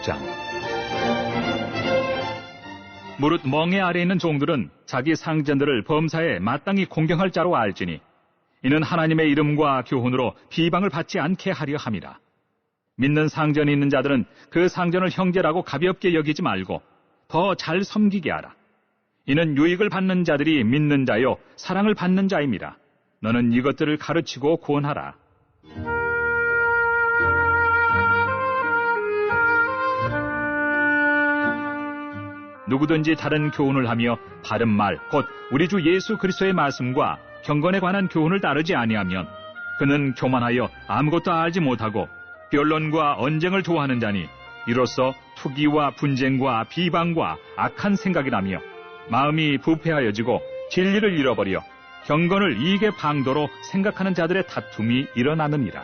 6장. 무릇 멍에 아래 있는 종들은 자기 상전들을 범사에 마땅히 공경할 자로 알지니 이는 하나님의 이름과 교훈으로 비방을 받지 않게 하려 함이라. 믿는 상전이 있는 자들은 그 상전을 형제라고 가볍게 여기지 말고 더 잘 섬기게 하라. 이는 유익을 받는 자들이 믿는 자요 사랑을 받는 자임이라. 너는 이것들을 가르치고 구원하라. 누구든지 다른 교훈을 하며 바른 말, 곧 우리 주 예수 그리스도의 말씀과 경건에 관한 교훈을 따르지 아니하면 그는 교만하여 아무것도 알지 못하고 변론과 언쟁을 좋아하는 자니 이로써 투기와 분쟁과 비방과 악한 생각이라며 마음이 부패하여지고 진리를 잃어버려 경건을 이익의 방도로 생각하는 자들의 다툼이 일어나느니라.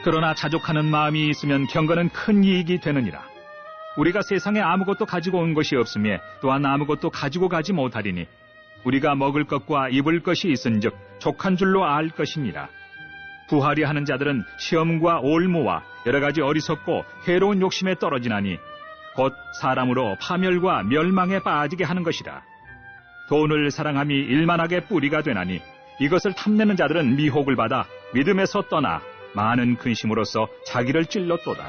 그러나 자족하는 마음이 있으면 경건은 큰 이익이 되느니라. 우리가 세상에 아무것도 가지고 온 것이 없으며 또한 아무것도 가지고 가지 못하리니 우리가 먹을 것과 입을 것이 있은즉 족한 줄로 알 것이니라. 부하리 하는 자들은 시험과 올무와 여러 가지 어리석고 해로운 욕심에 떨어지나니 곧 사람으로 파멸과 멸망에 빠지게 하는 것이라. 돈을 사랑함이 일만하게 뿌리가 되나니 이것을 탐내는 자들은 미혹을 받아 믿음에서 떠나 많은 근심으로써 자기를 찔렀도다.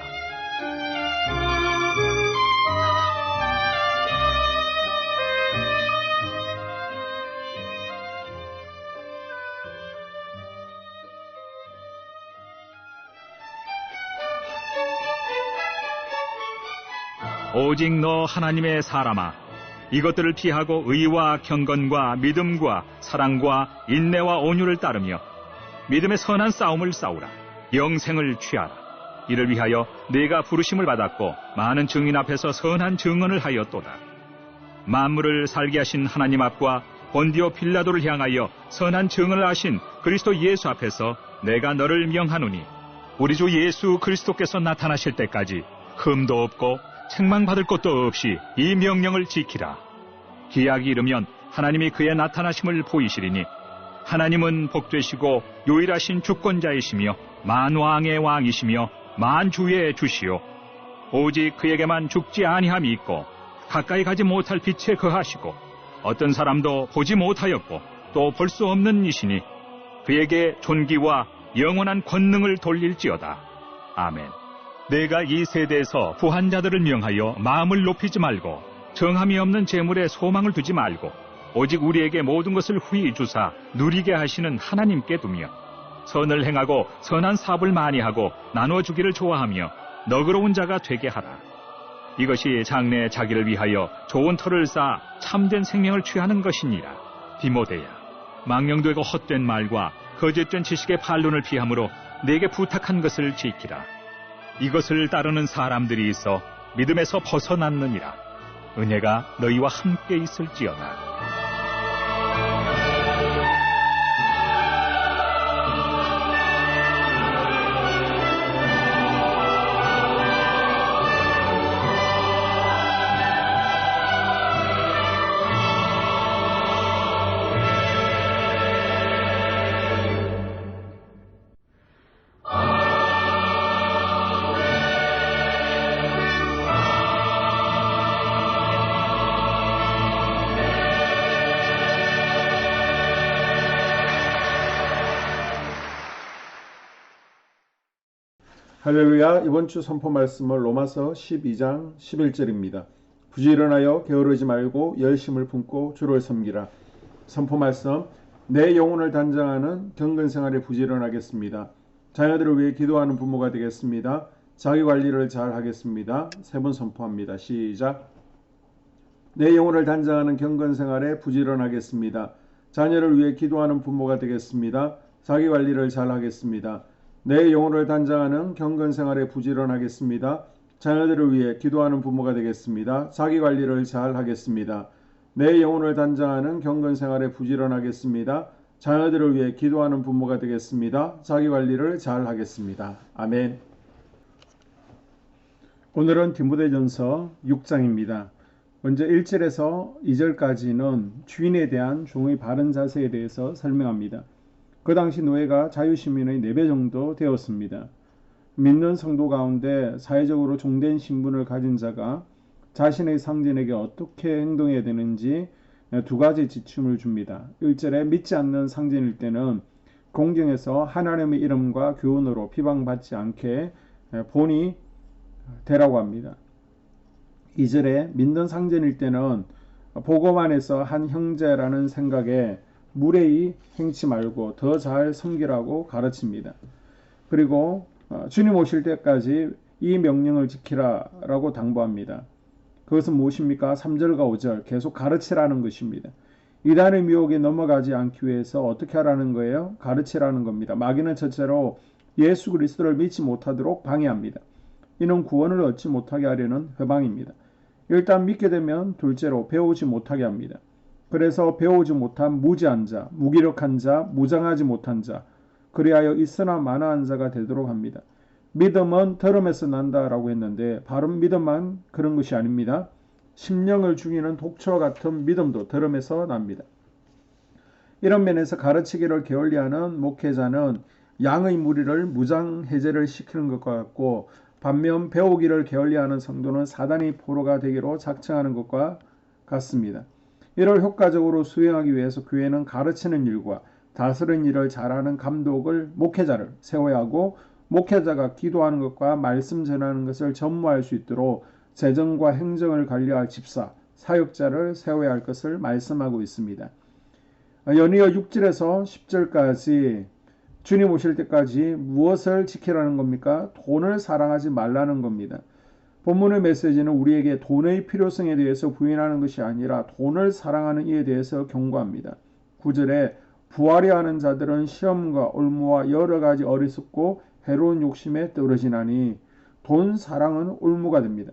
오직 너 하나님의 사람아, 이것들을 피하고 의와 경건과 믿음과 사랑과 인내와 온유를 따르며 믿음의 선한 싸움을 싸우라. 영생을 취하라. 이를 위하여 네가 부르심을 받았고 많은 증인 앞에서 선한 증언을 하였도다. 만물을 살게 하신 하나님 앞과 본디오 빌라도를 향하여 선한 증언을 하신 그리스도 예수 앞에서 내가 너를 명하노니 우리 주 예수 그리스도께서 나타나실 때까지 흠도 없고 책망받을 것도 없이 이 명령을 지키라. 기약이 이르면 하나님이 그의 나타나심을 보이시리니 하나님은 복되시고 유일하신 주권자이시며 만왕의 왕이시며 만주의 주시요 오직 그에게만 죽지 아니함이 있고 가까이 가지 못할 빛에 거하시고 어떤 사람도 보지 못하였고 또 볼 수 없는 이시니 그에게 존귀와 영원한 권능을 돌릴지어다. 아멘. 내가 이 세대에서 부한 자들을 명하여 마음을 높이지 말고 정함이 없는 재물에 소망을 두지 말고 오직 우리에게 모든 것을 후히 주사 누리게 하시는 하나님께 두며 선을 행하고 선한 사업을 많이 하고 나눠주기를 좋아하며 너그러운 자가 되게 하라. 이것이 장래에 자기를 위하여 좋은 터를 쌓아 참된 생명을 취하는 것이니라. 디모데야, 망령되고 헛된 말과 거짓된 지식의 반론을 피함으로 내게 부탁한 것을 지키라. 이것을 따르는 사람들이 있어 믿음에서 벗어났느니라. 은혜가 너희와 함께 있을지어다. 할렐루야. 이번 주 선포 말씀은 로마서 12장 11절입니다. 부지런하여 게으르지 말고 열심을 품고 주를 섬기라. 선포 말씀, 내 영혼을 단장하는 경건 생활에 부지런하겠습니다. 자녀들을 위해 기도하는 부모가 되겠습니다. 자기관리를 잘 하겠습니다. 세 번 선포합니다. 시작. 내 영혼을 단장하는 경건 생활에 부지런하겠습니다. 자녀를 위해 기도하는 부모가 되겠습니다. 자기관리를 잘 하겠습니다. 내 영혼을 단장하는 경건 생활에 부지런하겠습니다. 자녀들을 위해 기도하는 부모가 되겠습니다. 자기관리를 잘 하겠습니다. 내 영혼을 단장하는 경건 생활에 부지런하겠습니다. 자녀들을 위해 기도하는 부모가 되겠습니다. 자기관리를 잘 하겠습니다. 아멘. 오늘은 디모데전서 6장입니다. 먼저 1절에서 2절까지는 주인에 대한 종의 바른 자세에 대해서 설명합니다. 그 당시 노예가 자유시민의 4배 정도 되었습니다. 믿는 성도 가운데 사회적으로 종된 신분을 가진 자가 자신의 상전에게 어떻게 행동해야 되는지 두 가지 지침을 줍니다. 1절에 믿지 않는 상전일 때는 공경에서 하나님의 이름과 교훈으로 비방받지 않게 본이 되라고 합니다. 2절에 믿는 상전일 때는 복음 안에서 한 형제라는 생각에 무례히 행치 말고 더 잘 섬기라고 가르칩니다. 그리고 주님 오실 때까지 이 명령을 지키라라고 당부합니다. 그것은 무엇입니까? 3절과 5절 계속 가르치라는 것입니다. 이단의 미혹에 넘어가지 않기 위해서 어떻게 하라는 거예요? 가르치라는 겁니다. 마귀는 첫째로 예수 그리스도를 믿지 못하도록 방해합니다. 이는 구원을 얻지 못하게 하려는 회방입니다. 일단 믿게 되면 둘째로 배우지 못하게 합니다. 그래서 배우지 못한 무지한 자, 무기력한 자, 무장하지 못한 자, 그리하여 있으나 마나한 자가 되도록 합니다. 믿음은 들음에서 난다라고 했는데 바른 믿음만 그런 것이 아닙니다. 심령을 죽이는 독초와 같은 믿음도 들음에서 납니다. 이런 면에서 가르치기를 게을리하는 목회자는 양의 무리를 무장해제를 시키는 것과 같고, 반면 배우기를 게을리하는 성도는 사단의 포로가 되기로 작정하는 것과 같습니다. 이를 효과적으로 수행하기 위해서 교회는 가르치는 일과 다스리는 일을 잘하는 감독을 목회자를 세워야 하고, 목회자가 기도하는 것과 말씀 전하는 것을 전무할 수 있도록 재정과 행정을 관리할 집사, 사역자를 세워야 할 것을 말씀하고 있습니다. 연이어 6절에서 10절까지 주님 오실 때까지 무엇을 지키라는 겁니까? 돈을 사랑하지 말라는 겁니다. 본문의 메시지는 우리에게 돈의 필요성에 대해서 부인하는 것이 아니라 돈을 사랑하는 이에 대해서 경고합니다. 9절에 부하려 하는 자들은 시험과 올무와 여러 가지 어리석고 해로운 욕심에 떨어지나니 돈 사랑은 올무가 됩니다.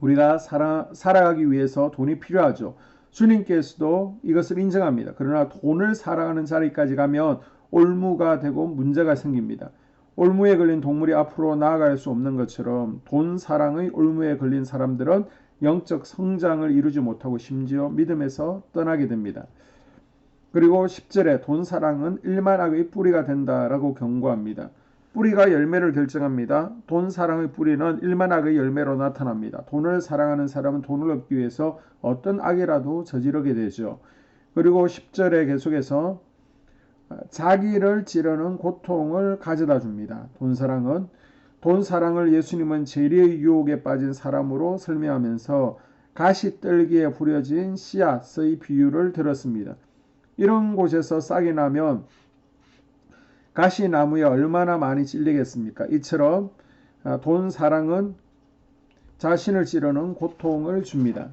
우리가 살아가기 위해서 돈이 필요하죠. 주님께서도 이것을 인정합니다. 그러나 돈을 사랑하는 자리까지 가면 올무가 되고 문제가 생깁니다. 올무에 걸린 동물이 앞으로 나아갈 수 없는 것처럼 돈 사랑의 올무에 걸린 사람들은 영적 성장을 이루지 못하고 심지어 믿음에서 떠나게 됩니다. 그리고 10절에 돈 사랑은 일만악의 뿌리가 된다라고 경고합니다. 뿌리가 열매를 결정합니다. 돈 사랑의 뿌리는 일만악의 열매로 나타납니다. 돈을 사랑하는 사람은 돈을 얻기 위해서 어떤 악이라도 저지르게 되죠. 그리고 10절에 계속해서 자기를 찌르는 고통을 가져다 줍니다. 돈 사랑을 예수님은 재리의 유혹에 빠진 사람으로 설명하면서 가시떨기에 부려진 씨앗의 비유를 들었습니다. 이런 곳에서 싹이 나면 가시나무에 얼마나 많이 찔리겠습니까? 이처럼 돈 사랑은 자신을 찌르는 고통을 줍니다.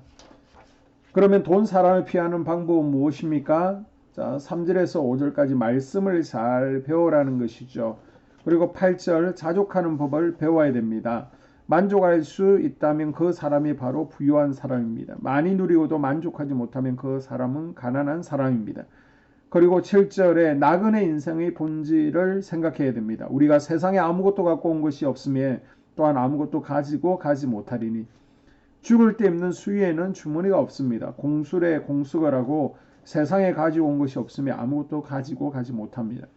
그러면 돈 사랑을 피하는 방법은 무엇입니까? 자, 3절에서 5절까지 말씀을 잘 배우라는 것이죠. 그리고 8절 자족하는 법을 배워야 됩니다. 만족할 수 있다면 그 사람이 바로 부유한 사람입니다. 많이 누리고도 만족하지 못하면 그 사람은 가난한 사람입니다. 그리고 7절에 나그네 인생의 본질을 생각해야 됩니다. 우리가 세상에 아무것도 갖고 온 것이 없으며 또한 아무것도 가지고 가지 못하리니 죽을 때 입는 수위에는 주머니가 없습니다. 공술에 공수거라고 세상에 가지고 온 것이 없으며 아무것도 가지고 가지 못합니다.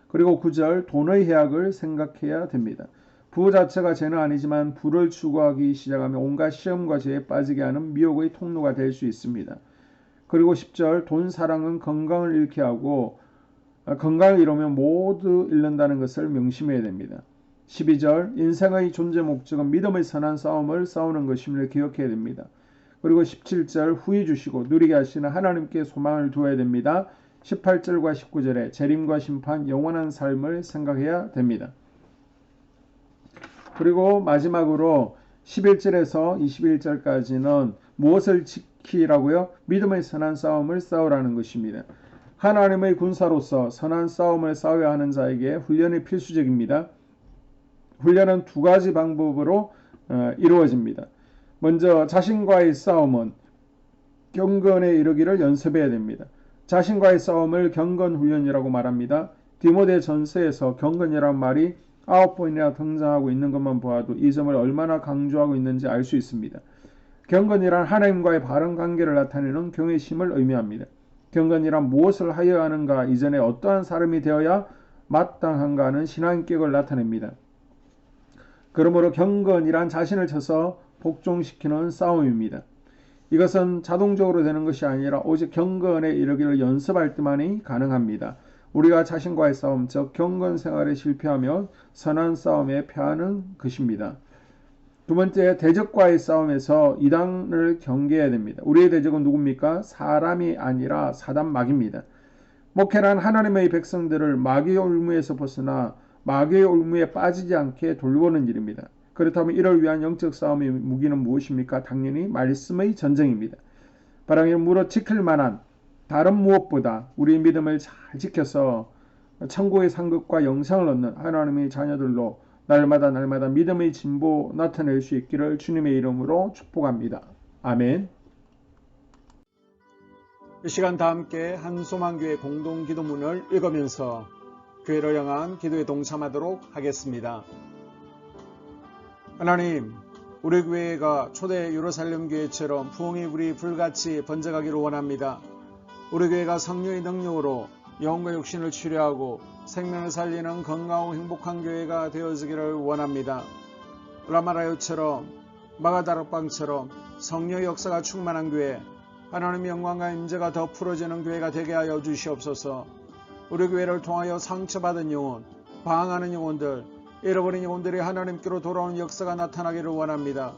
그리고 9절 돈의 해악을 생각해야 됩니다. 부 자체가 죄는 아니지만 부를 추구하기 시작하면 온갖 시험과 죄에 빠지게 하는 미혹의 통로가 될 수 있습니다. 그리고 10절 돈 사랑은 건강을 잃게 하고 건강을 잃으면 모두 잃는다는 것을 명심해야 됩니다. 12절 인생의 존재 목적은 믿음의 선한 싸움을 싸우는 것임을 기억해야 됩니다. 그리고 17절 후히 주시고 누리게 하시는 하나님께 소망을 두어야 됩니다. 18절과 19절에 재림과 심판, 영원한 삶을 생각해야 됩니다. 그리고 마지막으로 11절에서 21절까지는 무엇을 지키라고요? 믿음의 선한 싸움을 싸우라는 것입니다. 하나님의 군사로서 선한 싸움을 싸워야 하는 자에게 훈련이 필수적입니다. 훈련은 두 가지 방법으로 이루어집니다. 먼저 자신과의 싸움은 경건에 이르기를 연습해야 됩니다. 자신과의 싸움을 경건훈련이라고 말합니다. 디모데 전서에서 경건이란 말이 9번이나 등장하고 있는 것만 보아도 이 점을 얼마나 강조하고 있는지 알 수 있습니다. 경건이란 하나님과의 바른 관계를 나타내는 경외심을 의미합니다. 경건이란 무엇을 하여야 하는가, 이전에 어떠한 사람이 되어야 마땅한가 하는 신앙격을 나타냅니다. 그러므로 경건이란 자신을 쳐서 복종시키는 싸움입니다. 이것은 자동적으로 되는 것이 아니라 오직 경건에 이르기를 연습할 때만이 가능합니다. 우리가 자신과의 싸움, 즉 경건 생활에 실패하면 선한 싸움에 패하는 것입니다. 두 번째, 대적과의 싸움에서 이단을 경계해야 됩니다. 우리의 대적은 누굽니까? 사람이 아니라 사단 마귀입니다. 목회란 하나님의 백성들을 마귀의 올무에서 벗어나 마귀의 올무에 빠지지 않게 돌보는 일입니다. 그렇다면 이를 위한 영적 싸움의 무기는 무엇입니까? 당연히 말씀의 전쟁입니다. 바라기를 물어 지킬 만한 다른 무엇보다 우리의 믿음을 잘 지켜서 천국의 상급과 영생을 얻는 하나님의 자녀들로 날마다 믿음의 진보 나타낼 수 있기를 주님의 이름으로 축복합니다. 아멘. 이 시간 다 함께 한소망교회 공동기도문을 읽으면서 교회를 향한 기도에 동참하도록 하겠습니다. 하나님, 우리 교회가 초대 예루살렘 교회처럼 부흥이 불이 불같이 번져가기를 원합니다. 우리 교회가 성령의 능력으로 영혼과 육신을 치료하고 생명을 살리는 건강하고 행복한 교회가 되어지기를 원합니다. 라마라요처럼 마가다락방처럼 성령의 역사가 충만한 교회, 하나님의 영광과 임재가 더 풀어지는 교회가 되게 하여 주시옵소서. 우리 교회를 통하여 상처받은 영혼, 방황하는 영혼들, 잃어버린 영혼들이 하나님께로 돌아오는 역사가 나타나기를 원합니다.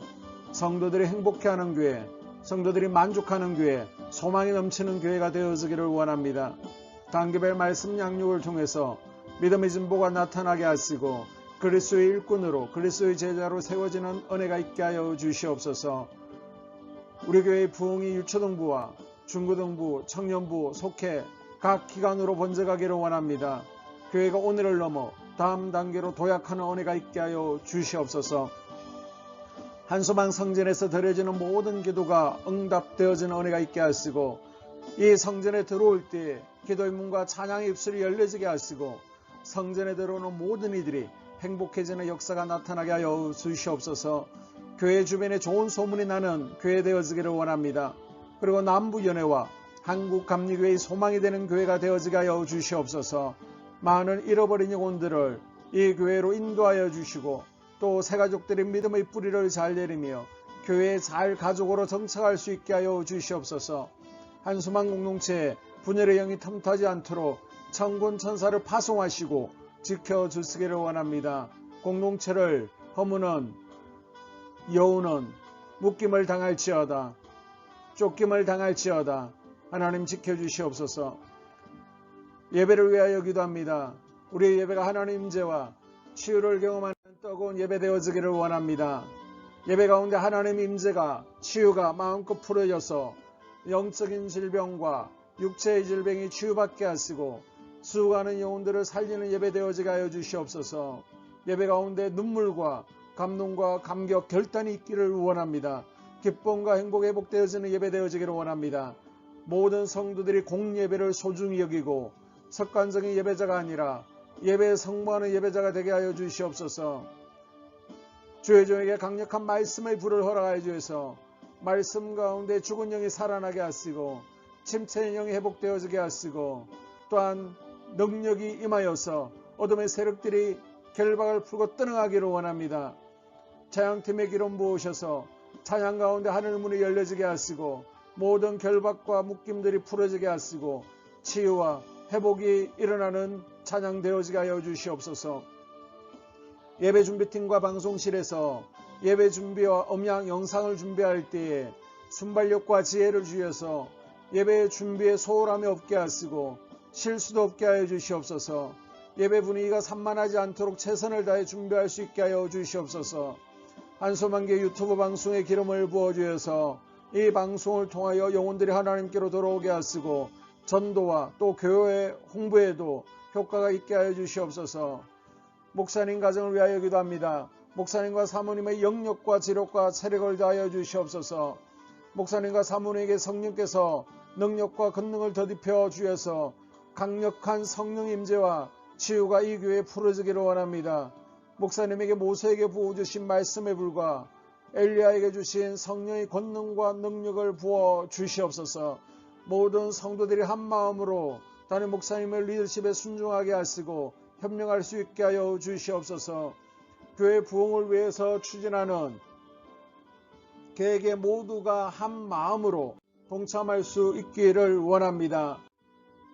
성도들이 행복해하는 교회, 성도들이 만족하는 교회, 소망이 넘치는 교회가 되어지기를 원합니다. 단계별 말씀 양육을 통해서 믿음의 진보가 나타나게 하시고 그리스도의 일꾼으로 그리스도의 제자로 세워지는 은혜가 있게 하여 주시옵소서. 우리 교회의 부흥이 유초등부와 중고등부, 청년부, 속회 각 기관으로 번져가기를 원합니다. 교회가 오늘을 넘어 다음 단계로 도약하는 은혜가 있게 하여 주시옵소서. 한소망 성전에서 드려지는 모든 기도가 응답되어지는 은혜가 있게 하시고 이 성전에 들어올 때 기도의 문과 찬양의 입술이 열려지게 하시고 성전에 들어오는 모든 이들이 행복해지는 역사가 나타나게 하여 주시옵소서. 교회 주변에 좋은 소문이 나는 교회 되어지기를 원합니다. 그리고 남부연회와 한국감리교회의 소망이 되는 교회가 되어지게 하여 주시옵소서. 많은 잃어버린 영혼들을 이 교회로 인도하여 주시고 또 새가족들의 믿음의 뿌리를 잘 내리며 교회에 잘 가족으로 정착할 수 있게 하여 주시옵소서. 한소망 공동체에 분열의 영이 틈타지 않도록 천군 천사를 파송하시고 지켜주시기를 원합니다. 공동체를 허무는 여우는 묶임을 당할지어다 쫓김을 당할지어다 하나님 지켜주시옵소서. 예배를 위하여 기도합니다. 우리의 예배가 하나님 임재와 치유를 경험하는 뜨거운 예배 되어지기를 원합니다. 예배 가운데 하나님 임재가 치유가 마음껏 풀어져서 영적인 질병과 육체의 질병이 치유받게 하시고 수고하는 영혼들을 살리는 예배 되어지게 하여 주시옵소서. 예배 가운데 눈물과 감동과 감격, 결단이 있기를 원합니다. 기쁨과 행복 회복되어지는 예배 되어지기를 원합니다. 모든 성도들이 공예배를 소중히 여기고 습관적인 예배자가 아니라 예배에 성모하는 예배자가 되게 하여 주시옵소서. 주의 종에게 강력한 말씀의 불을 허락하여 주셔서 말씀 가운데 죽은 영이 살아나게 하시고 침체의 영이 회복되어지게 하시고 또한 능력이 임하여서 어둠의 세력들이 결박을 풀고 떠나가기를 원합니다. 찬양팀의 기름 부으셔서 찬양 가운데 하늘문이 열려지게 하시고 모든 결박과 묶임들이 풀어지게 하시고 치유와 회복이 일어나는 찬양 되어지게 하여 주시옵소서. 예배 준비팀과 방송실에서 예배 준비와 음향 영상을 준비할 때에 순발력과 지혜를 주셔서 예배 준비에 소홀함이 없게 하시고 실수도 없게 하여 주시옵소서. 예배 분위기가 산만하지 않도록 최선을 다해 준비할 수 있게 하여 주시옵소서. 한소망교회 유튜브 방송에 기름을 부어주셔서 이 방송을 통하여 영혼들이 하나님께로 돌아오게 하시고 전도와 또 교회 홍보에도 효과가 있게 하여 주시옵소서. 목사님 가정을 위하여 기도합니다. 목사님과 사모님의 영역과 지력과 체력을 다하여 주시옵소서. 목사님과 사모님에게 성령께서 능력과 권능을 더딥혀 주셔서 강력한 성령 임재와 치유가 이 교회에 풀어지기를 원합니다. 목사님에게 모세에게 부어주신 말씀의 불과 엘리야에게 주신 성령의 권능과 능력을 부어 주시옵소서. 모든 성도들이 한 마음으로 담임 목사님의 리더십에 순종하게 하시고 협력할 수 있게 하여 주시옵소서. 교회 부흥을 위해서 추진하는 계획에 모두가 한 마음으로 동참할 수 있기를 원합니다.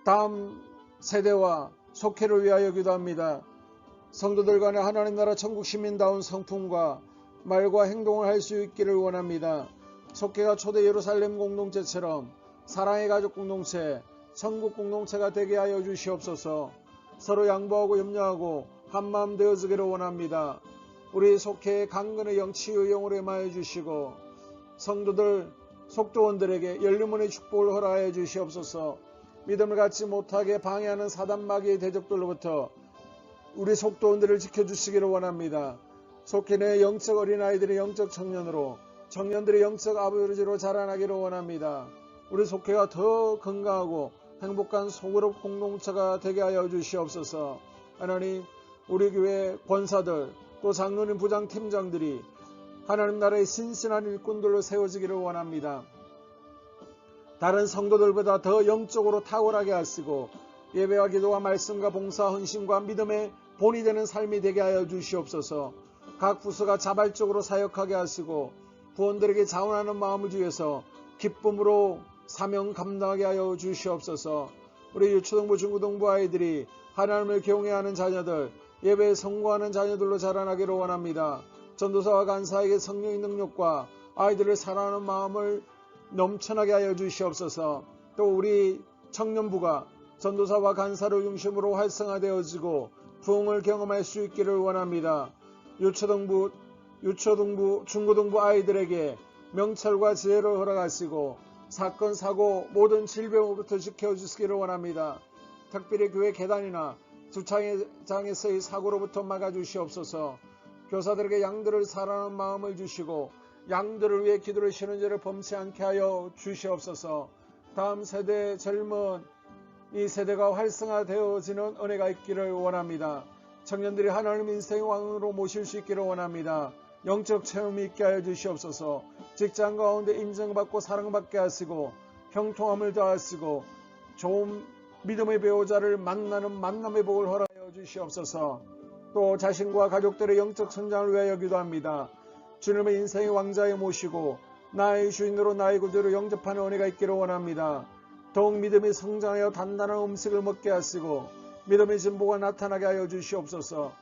다음 세대와 속회를 위하여 기도합니다. 성도들 간에 하나님 나라 천국 시민다운 성품과 말과 행동을 할 수 있기를 원합니다. 속회가 초대 예루살렘 공동체처럼 사랑의 가족 공동체, 천국 공동체가 되게 하여 주시옵소서. 서로 양보하고 염려하고 한마음 되어지기를 원합니다. 우리 속회의 강건의 영치의 영으로 임하여 주시고 성도들, 속도원들에게 열림문의 축복을 허락하여 주시옵소서. 믿음을 갖지 못하게 방해하는 사단 마귀의 대적들로부터 우리 속도원들을 지켜주시기를 원합니다. 속회 내 영적 어린아이들의 영적 청년으로, 청년들의 영적 아버지로 자라나기를 원합니다. 우리 속회가 더 건강하고 행복한 소그룹 공동체가 되게 하여 주시옵소서. 하나님, 우리 교회 권사들 또 장로님 부장 팀장들이 하나님 나라의 신실한 일꾼들로 세워지기를 원합니다. 다른 성도들보다 더 영적으로 탁월하게 하시고 예배와 기도와 말씀과 봉사, 헌신과 믿음의 본이 되는 삶이 되게 하여 주시옵소서. 각 부서가 자발적으로 사역하게 하시고 부원들에게 자원하는 마음을 주셔서 기쁨으로 사명 감당하게 하여 주시옵소서. 우리 유초등부 중고등부 아이들이 하나님을 경외하는 자녀들, 예배에 성공하는 자녀들로 자라나기를 원합니다. 전도사와 간사에게 성령의 능력과 아이들을 사랑하는 마음을 넘쳐나게 하여 주시옵소서. 또 우리 청년부가 전도사와 간사를 중심으로 활성화되어지고 부흥을 경험할 수 있기를 원합니다. 유초등부, 중고등부 아이들에게 명철과 지혜를 허락하시고 사건, 사고, 모든 질병으로부터 지켜주시기를 원합니다. 특별히 교회 계단이나 주차장에서의 사고로부터 막아주시옵소서. 교사들에게 양들을 사랑하는 마음을 주시고 양들을 위해 기도를 쉬는 죄를 범치 않게 하여 주시옵소서. 다음 세대 젊은 이 세대가 활성화되어지는 은혜가 있기를 원합니다. 청년들이 하나님 인생의 왕으로 모실 수 있기를 원합니다. 영적 체험이 있게 하여 주시옵소서. 직장 가운데 인정받고 사랑받게 하시고 형통함을 더하시고 좋은 믿음의 배우자를 만나는 만남의 복을 허락하여 주시옵소서. 또 자신과 가족들의 영적 성장을 위하여 기도합니다. 주님의 인생의 왕자에 모시고 나의 주인으로 나의 구주로 영접하는 은혜가 있기를 원합니다. 더욱 믿음이 성장하여 단단한 음식을 먹게 하시고 믿음의 진보가 나타나게 하여 주시옵소서.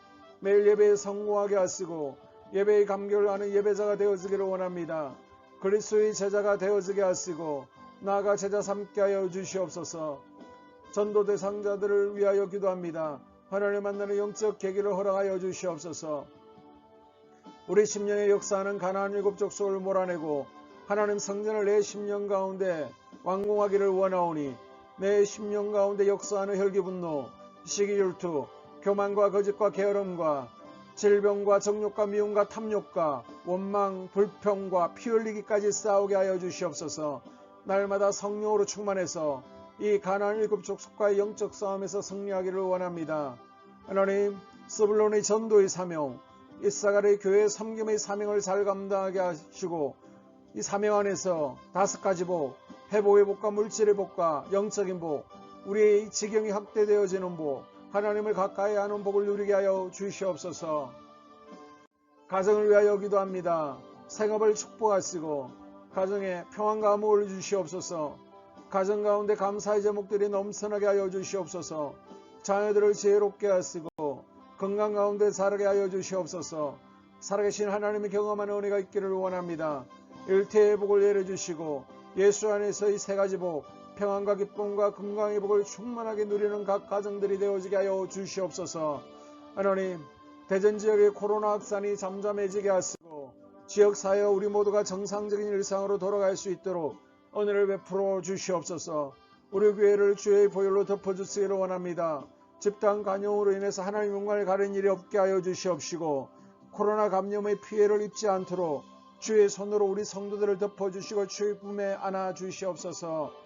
매일 예배에 성공하게 하시고 예배의 감격을 아는 예배자가 되어지기를 원합니다. 그리스도의 제자가 되어지게 하시고 나아가 제자 삼게 하여 주시옵소서. 전도 대상자들을 위하여 기도합니다. 하나님을 만나는 영적 계기를 허락하여 주시옵소서. 우리 10년의 역사하는 가나안 7족 속을 몰아내고 하나님 성전을 내 10년 가운데 완공하기를 원하오니 내 10년 가운데 역사하는 혈기분노, 시기질투, 교만과 거짓과 게으름과 질병과 정욕과 미움과 탐욕과 원망, 불평과 피 흘리기까지 싸우게 하여 주시옵소서. 날마다 성령으로 충만해서 이 가나안 7족 속과의 영적 싸움에서 승리하기를 원합니다. 하나님, 스불론의 전도의 사명, 이사갈의 교회 섬김의 사명을 잘 감당하게 하시고 이 사명 안에서 5가지 복, 회복의 복과 물질의 복과 영적인 복, 우리의 지경이 확대되어지는 복, 하나님을 가까이 하는 복을 누리게 하여 주시옵소서. 가정을 위하여 기도합니다. 생업을 축복하시고 가정에 평안과 안목을 주시옵소서. 가정 가운데 감사의 제목들이 넘쳐나게 하여 주시옵소서. 자녀들을 지혜롭게 하시고 건강 가운데 자라게 하여 주시옵소서. 살아계신 하나님의 경험하는 은혜가 있기를 원합니다. 일태의 복을 내려주시고 예수 안에서의 3가지 복, 평안과 기쁨과 건강의 복을 충만하게 누리는 각 가정들이 되어지게 하여 주시옵소서. 하나님, 대전 지역의 코로나 확산이 잠잠해지게 하시고 지역사회 우리 모두가 정상적인 일상으로 돌아갈 수 있도록 은혜를 베풀어 주시옵소서. 우리 교회를 주의 보혈로 덮어주시기를 원합니다. 집단 감염으로 인해서 하나님 영광을 가리는 일이 없게 하여 주시옵시고 코로나 감염의 피해를 입지 않도록 주의 손으로 우리 성도들을 덮어주시고 주의 품에 안아 주시옵소서.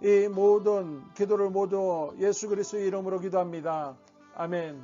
이 모든 기도를 모두 예수 그리스도의 이름으로 기도합니다. 아멘.